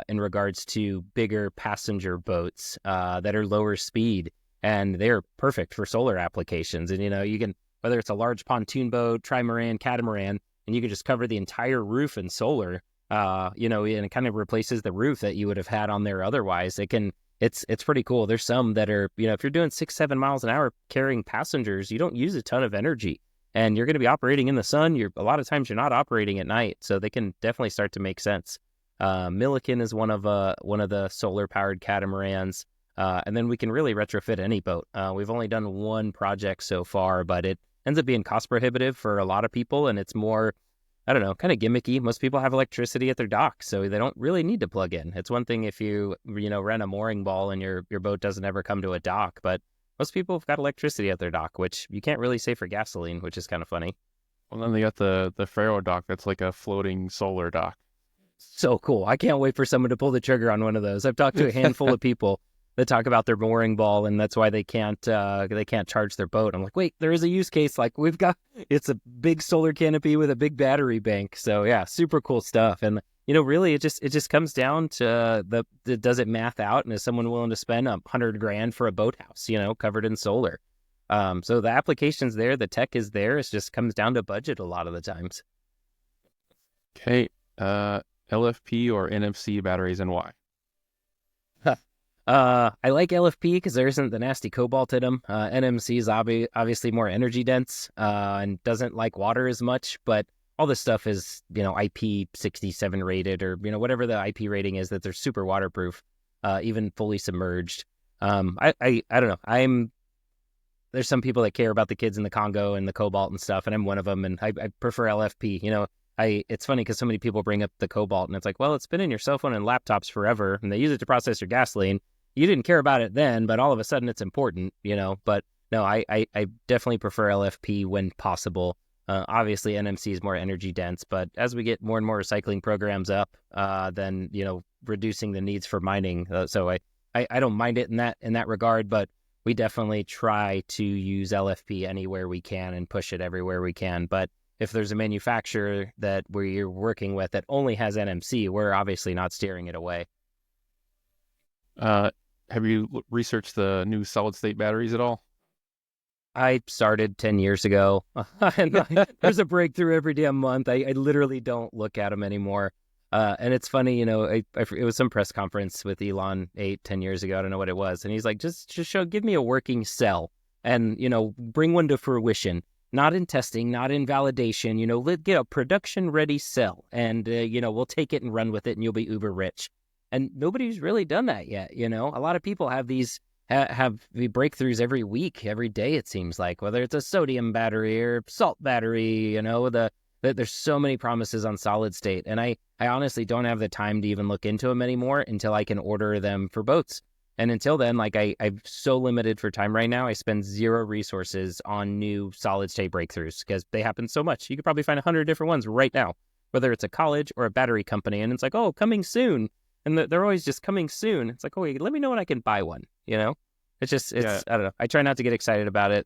in regards to bigger passenger boats that are lower speed, and they're perfect for solar applications. And, you can, whether it's a large pontoon boat, trimaran, catamaran, and you can just cover the entire roof in solar. And it kind of replaces the roof that you would have had on there otherwise. It's pretty cool. There's some that are, if you're doing 6-7 miles an hour carrying passengers, you don't use a ton of energy, and you're going to be operating in the sun. A lot of times you're not operating at night, so they can definitely start to make sense. Milliken is one of the solar powered catamarans, and then we can really retrofit any boat. We've only done one project so far, but it ends up being cost prohibitive for a lot of people, and it's more, I don't know, kind of gimmicky. Most people have electricity at their dock, so they don't really need to plug in. It's one thing if you rent a mooring ball and your boat doesn't ever come to a dock, but most people have got electricity at their dock, which you can't really say for gasoline, which is kind of funny. Well, then they got the Faro dock that's like a floating solar dock. So cool. I can't wait for someone to pull the trigger on one of those. I've talked to a handful of people that talk about their mooring ball, and that's why they can't charge their boat. I'm like, wait, there is a use case. Like it's a big solar canopy with a big battery bank. So yeah, super cool stuff. And really, it just comes down to does it math out, and is someone willing to spend $100,000 for a boathouse, covered in solar? So the application's there, the tech is there. It just comes down to budget a lot of the times. Okay, LFP or NMC batteries, and why? I like LFP because there isn't the nasty cobalt in them. NMC is obviously more energy dense and doesn't like water as much, but all this stuff is, IP67 rated, or, whatever the IP rating is, that they're super waterproof, even fully submerged. I don't know. There's some people that care about the kids in the Congo and the cobalt and stuff, and I'm one of them, and I prefer LFP. It's funny because so many people bring up the cobalt, and it's like, well, it's been in your cell phone and laptops forever, and they use it to process your gasoline. You didn't care about it then, but all of a sudden it's important, But no, I definitely prefer LFP when possible. Obviously, NMC is more energy dense, but as we get more and more recycling programs up, then reducing the needs for mining. So I don't mind it in that regard, but we definitely try to use LFP anywhere we can and push it everywhere we can. But if there's a manufacturer that we're working with that only has NMC, we're obviously not steering it away. Have you researched the new solid state batteries at all? I started 10 years ago, and there's a breakthrough every damn month. I literally don't look at them anymore. And it's funny, it was some press conference with Elon 10 years ago. I don't know what it was. And he's like, just give me a working cell and, bring one to fruition. Not in testing, not in validation, let's get a production ready cell, and, we'll take it and run with it, and you'll be uber rich. And nobody's really done that yet. A lot of people have these breakthroughs every week, every day, it seems like, whether it's a sodium battery or salt battery, there's so many promises on solid state. And I honestly don't have the time to even look into them anymore until I can order them for boats. And until then, I'm so limited for time right now, I spend zero resources on new solid state breakthroughs because they happen so much. You could probably find 100 different ones right now, whether it's a college or a battery company. And it's like, oh, coming soon. And they're always just coming soon. It's like, oh, let me know when I can buy one, It's I don't know. I try not to get excited about it.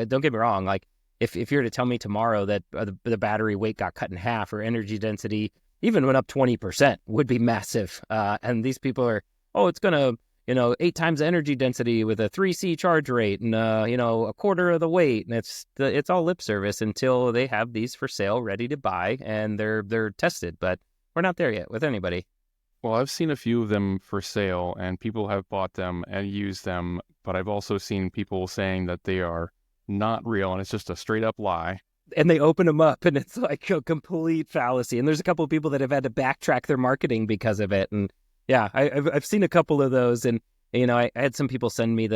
Don't get me wrong. Like, if you were to tell me tomorrow that the battery weight got cut in half or energy density even went up 20%, would be massive. And these people are, it's going to, 8 times the energy density with a 3C charge rate and, a quarter of the weight. And it's all lip service until they have these for sale, ready to buy, and they're tested. But we're not there yet with anybody. Well, I've seen a few of them for sale, and people have bought them and used them, but I've also seen people saying that they are not real, and it's just a straight-up lie. And they open them up, and it's like a complete fallacy. And there's a couple of people that have had to backtrack their marketing because of it. And yeah, I've seen a couple of those, and I had some people send me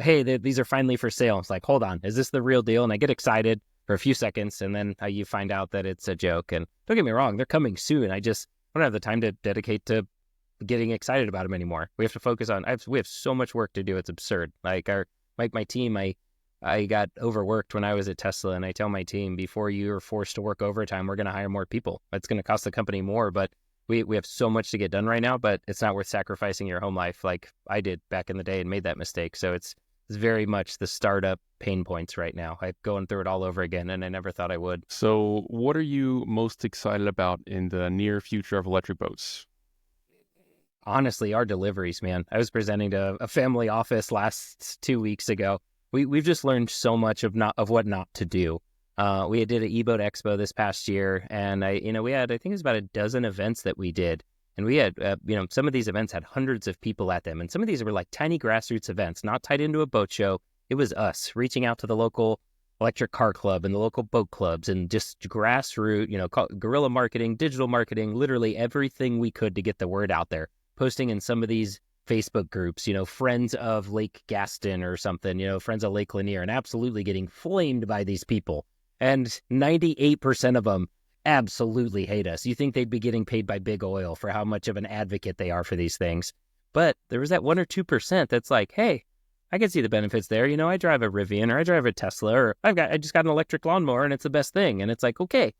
hey, these are finally for sale. It's like, hold on, is this the real deal? And I get excited for a few seconds, and then you find out that it's a joke. And don't get me wrong, they're coming soon. I just don't have the time to dedicate to getting excited about them anymore. We have to focus on, we have so much work to do. It's absurd. Like my team, I got overworked when I was at Tesla, and I tell my team, before you are forced to work overtime, we're going to hire more people. It's going to cost the company more, but we have so much to get done right now, but it's not worth sacrificing your home life like I did back in the day and made that mistake. So it's very much the startup pain points right now. I'm going through it all over again, and I never thought I would. So what are you most excited about in the near future of electric boats? Honestly, our deliveries, man. I was presenting to a family office last 2 weeks ago. We've just learned so much of what not to do. We did an e-boat expo this past year, and we had, I think it was about a dozen events that we did. And we had, some of these events had hundreds of people at them. And some of these were like tiny grassroots events, not tied into a boat show. It was us reaching out to the local electric car club and the local boat clubs and just grassroots, guerrilla marketing, digital marketing, literally everything we could to get the word out there. Posting in some of these Facebook groups, friends of Lake Gaston or something, friends of Lake Lanier, and absolutely getting flamed by these people. And 98% of them absolutely hate us. You think they'd be getting paid by big oil for how much of an advocate they are for these things. But there was that 1 or 2% that's like, hey, I can see the benefits there. I drive a Rivian, or I drive a Tesla, or I just got an electric lawnmower and it's the best thing. And it's like, okay,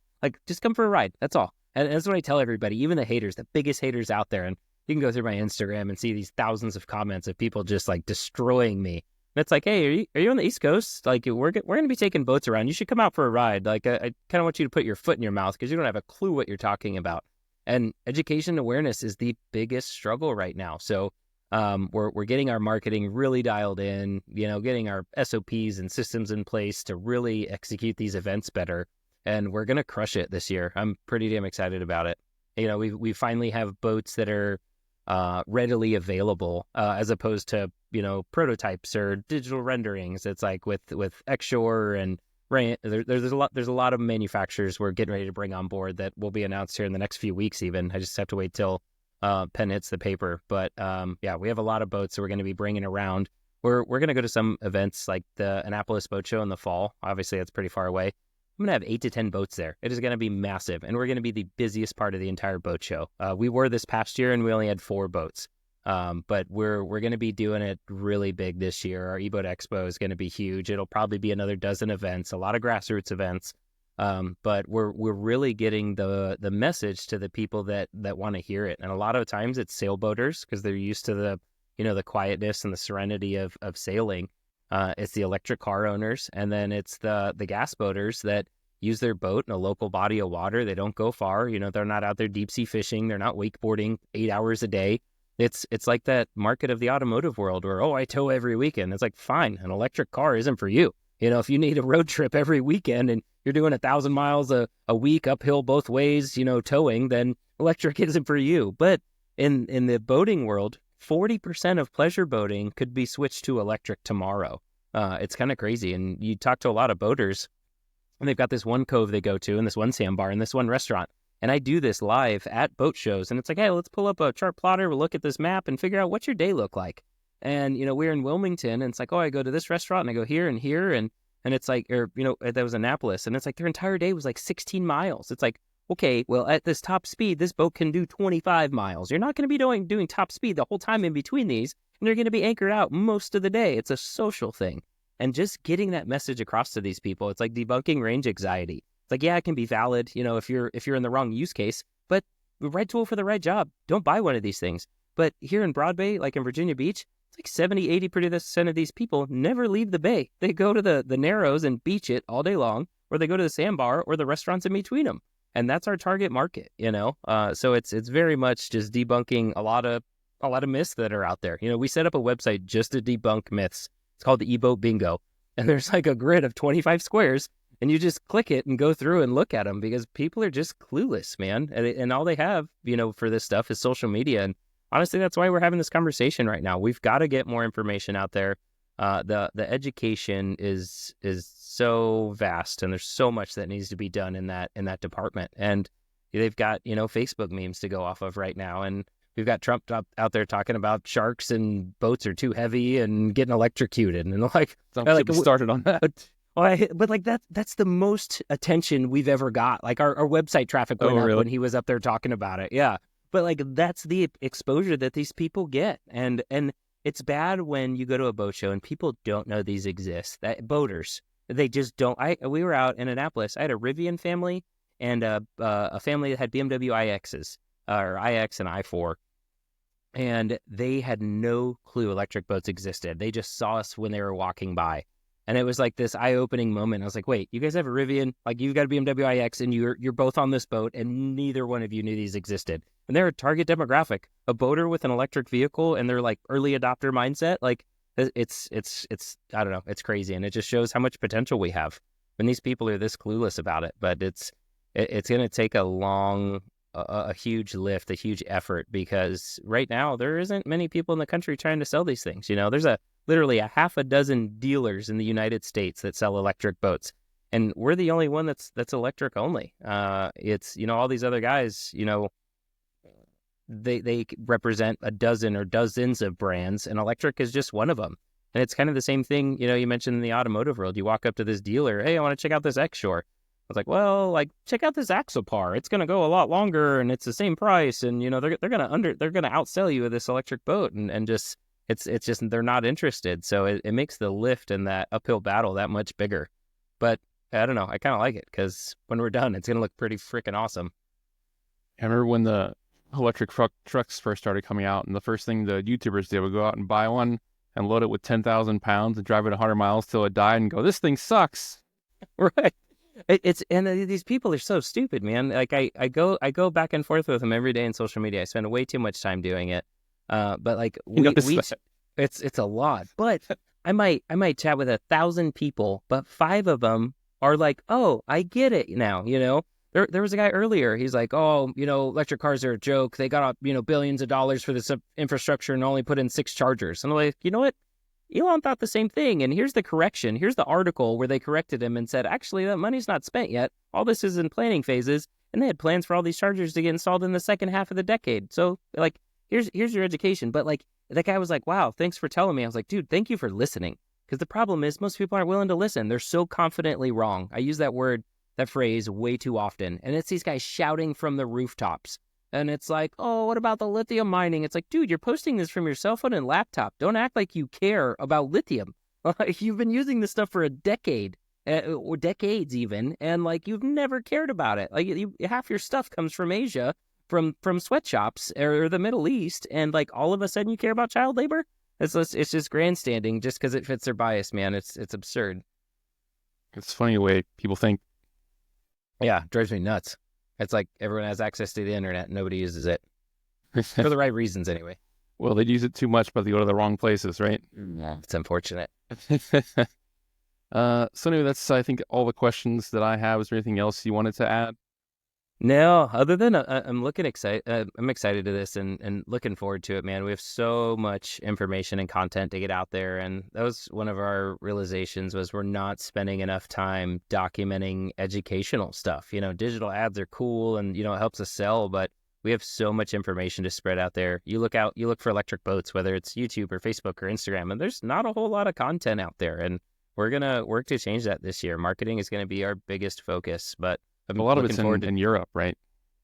just come for a ride. That's all. And that's what I tell everybody, even the haters, the biggest haters out there. And you can go through my Instagram and see these thousands of comments of people just like destroying me. And it's like, hey, are you on the East Coast? Like, we're going to be taking boats around. You should come out for a ride. Like, I kind of want you to put your foot in your mouth because you don't have a clue what you're talking about. And education awareness is the biggest struggle right now. So we're getting our marketing really dialed in, getting our SOPs and systems in place to really execute these events better. And we're going to crush it this year. I'm pretty damn excited about it. We finally have boats that are readily available as opposed to prototypes or digital renderings. It's like with Xshore and there's a lot of manufacturers we're getting ready to bring on board that will be announced here in the next few weeks. Even I just have to wait till pen hits the paper. But we have a lot of boats that we're going to be bringing around. We're going to go to some events like the Annapolis Boat Show in the fall. Obviously, that's pretty far away. I'm going to have 8 to 10 boats there. It is going to be massive, and we're going to be the busiest part of the entire boat show. We were this past year, and we only had 4 boats. But we're going to be doing it really big this year. Our e-boat expo is going to be huge. It'll probably be another dozen events, a lot of grassroots events. But we're really getting the message to the people that want to hear it. And a lot of times it's sailboaters because they're used to the quietness and the serenity of sailing. It's the electric car owners, and then it's the gas boaters that use their boat in a local body of water. They don't go far. They're not out there deep sea fishing. They're not wakeboarding 8 hours a day. It's like that market of the automotive world where, I tow every weekend. It's like, fine, an electric car isn't for you. If you need a road trip every weekend and you're doing 1,000 miles a week uphill both ways, towing, then electric isn't for you. But in the boating world, 40% of pleasure boating could be switched to electric tomorrow. It's kind of crazy. And you talk to a lot of boaters, and they've got this one cove they go to, and this one sandbar, and this one restaurant. And I do this live at boat shows, and it's like, hey, let's pull up a chart plotter, we'll look at this map and figure out what's your day look like. And, we're in Wilmington, and it's like, I go to this restaurant, and I go here and here, and it's like, that was Annapolis, and it's like their entire day was like 16 miles. It's like, okay, well, at this top speed, this boat can do 25 miles. You're not going to be doing top speed the whole time in between these, and you're going to be anchored out most of the day. It's a social thing. And just getting that message across to these people, it's like debunking range anxiety. It's like, yeah, it can be valid, if you're in the wrong use case, but the right tool for the right job. Don't buy one of these things. But here in Broad Bay, like in Virginia Beach, it's like 70-80% of these people never leave the bay. They go to the Narrows and beach it all day long, or they go to the sandbar or the restaurants in between them. And that's our target market, So it's very much just debunking a lot of myths that are out there. We set up a website just to debunk myths. It's called the eBoat Bingo. And there's like a grid of 25 squares, and you just click it and go through and look at them because people are just clueless, man. And all they have, for this stuff is social media. And honestly, that's why we're having this conversation right now. We've got to get more information out there. The education is so vast, and there's so much that needs to be done in that department. And they've got, Facebook memes to go off of right now. And we've got Trump out there talking about sharks and boats are too heavy and getting electrocuted. And like, Don't get me started on that. But like that's the most attention we've ever got. Like our website traffic went up when he was up there talking about it. Yeah. But like that's the exposure that these people get. And it's bad when you go to a boat show and people don't know these exist. That boaters, they just don't. We were out in Annapolis. I had a Rivian family and a family that had BMW iXs or iX and i4. And they had no clue electric boats existed. They just saw us when they were walking by. And it was like this eye-opening moment. I was like, wait, you guys have a Rivian? Like, you've got a BMW iX, and you're both on this boat, and neither one of you knew these existed. And they're a target demographic, a boater with an electric vehicle, and they're like early adopter mindset. Like, it's I don't know, it's crazy. And it just shows how much potential we have when these people are this clueless about it. But it's going to take a huge lift, a huge effort, because right now there isn't many people in the country trying to sell these things. There's literally a half a dozen dealers in the United States that sell electric boats, and we're the only one that's electric only. It's all these other guys, they represent a dozen or dozens of brands, and electric is just one of them. And it's kind of the same thing, you mentioned in the automotive world. You walk up to this dealer, hey, I want to check out this X-Shore. I was like, well, like, check out this Axopar. It's going to go a lot longer, and it's the same price, and they're going to outsell you with this electric boat, and just it's just they're not interested. So it makes the lift and that uphill battle that much bigger. But I don't know, I kind of like it, because when we're done, it's going to look pretty freaking awesome. I remember when the electric trucks first started coming out, and the first thing the YouTubers did would go out and buy one and load it with 10,000 pounds and drive it 100 miles till it died and go, this thing sucks. Right. These people are so stupid, man. Like I go back and forth with them every day in social media. I spend way too much time doing it. But like it's a lot. But I might chat with 1,000 people, but 5 of them are like, oh, I get it now. There was a guy earlier. He's like, oh, electric cars are a joke. They got billions of dollars for this infrastructure and only put in 6 chargers. And I'm like, you know what? Elon thought the same thing, and here's the correction. Here's the article where they corrected him and said, actually, that money's not spent yet. All this is in planning phases, and they had plans for all these chargers to get installed in the second half of the decade. So, like, here's your education. But, like, that guy was like, wow, thanks for telling me. I was like, dude, thank you for listening. Because the problem is most people aren't willing to listen. They're so confidently wrong. I use that phrase way too often. And it's these guys shouting from the rooftops. And it's like, oh, what about the lithium mining? It's like, dude, you're posting this from your cell phone and laptop. Don't act like you care about lithium. You've been using this stuff for a decade or decades even, and like you've never cared about it. Like half your stuff comes from Asia, from sweatshops or the Middle East, and like all of a sudden you care about child labor? It's just grandstanding just because it fits their bias, man. It's absurd. It's funny the way people think. Yeah, drives me nuts. It's like everyone has access to the internet and nobody uses it. For the right reasons, anyway. Well, they'd use it too much, but they go to the wrong places, right? Yeah, it's unfortunate. So anyway, that's, I think, all the questions that I have. Is there anything else you wanted to add? No, other than I'm excited to this and looking forward to it, man. We have so much information and content to get out there, and that was one of our realizations was we're not spending enough time documenting educational stuff. Digital ads are cool and it helps us sell, but we have so much information to spread out there. You look for electric boats, whether it's YouTube or Facebook or Instagram, and there's not a whole lot of content out there, and we're gonna work to change that this year. Marketing is gonna be our biggest focus, but a lot of it's in Europe, right?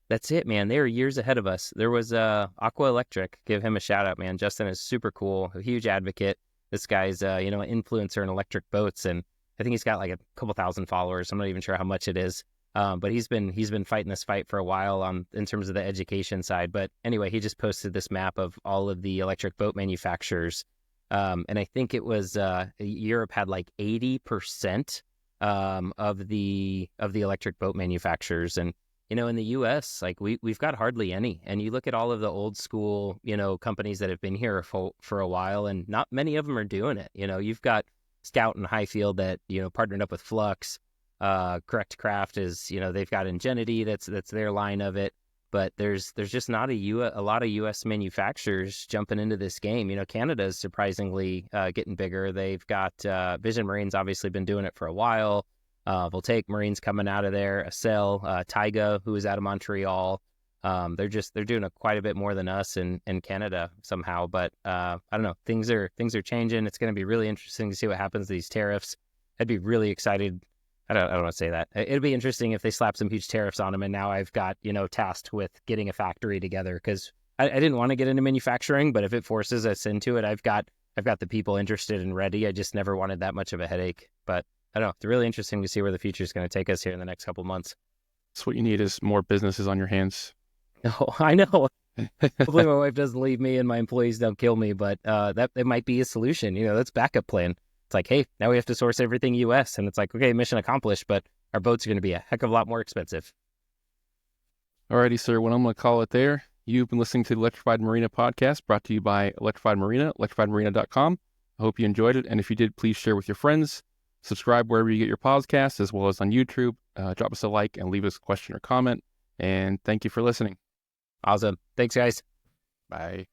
That's it, man. They are years ahead of us. There was Aqua Electric. Give him a shout out, man. Justin is super cool, a huge advocate. This guy's an influencer in electric boats, and I think he's got like a couple thousand followers. I'm not even sure how much it is, but he's been fighting this fight for a while in terms of the education side. But anyway, he just posted this map of all of the electric boat manufacturers, and I think it was Europe had like 80%. Of the electric boat manufacturers, and in the U.S. like we've got hardly any. And you look at all of the old school companies that have been here for a while, and not many of them are doing it. You've got Scout and Highfield that partnered up with Flux. Correct Craft is they've got Ingenuity that's their line of it. But there's just not a lot of U.S. manufacturers jumping into this game. Canada is surprisingly getting bigger. They've got Vision Marine's obviously been doing it for a while. Voltaic Marine's coming out of there. Accel, Taiga, who is out of Montreal. They're doing quite a bit more than us in Canada somehow. But I don't know. Things are changing. It's going to be really interesting to see what happens to these tariffs. I'd be really excited. I don't want to say that. It'd be interesting if they slap some huge tariffs on them. And now I've got, tasked with getting a factory together, because I didn't want to get into manufacturing, but if it forces us into it, I've got the people interested and ready. I just never wanted that much of a headache. But I don't know. It's really interesting to see where the future is going to take us here in the next couple months. So what you need is more businesses on your hands. No, I know. Hopefully my wife doesn't leave me and my employees don't kill me, but that it might be a solution. That's backup plan. It's like, hey, now we have to source everything U.S. And it's like, okay, mission accomplished, but our boats are going to be a heck of a lot more expensive. Alrighty, sir. Well, I'm going to call it there. You've been listening to the Electrified Marina Podcast, brought to you by Electrified Marina, electrifiedmarina.com. I hope you enjoyed it. And if you did, please share with your friends. Subscribe wherever you get your podcasts, as well as on YouTube. Drop us a like and leave us a question or comment. And thank you for listening. Awesome. Thanks, guys. Bye.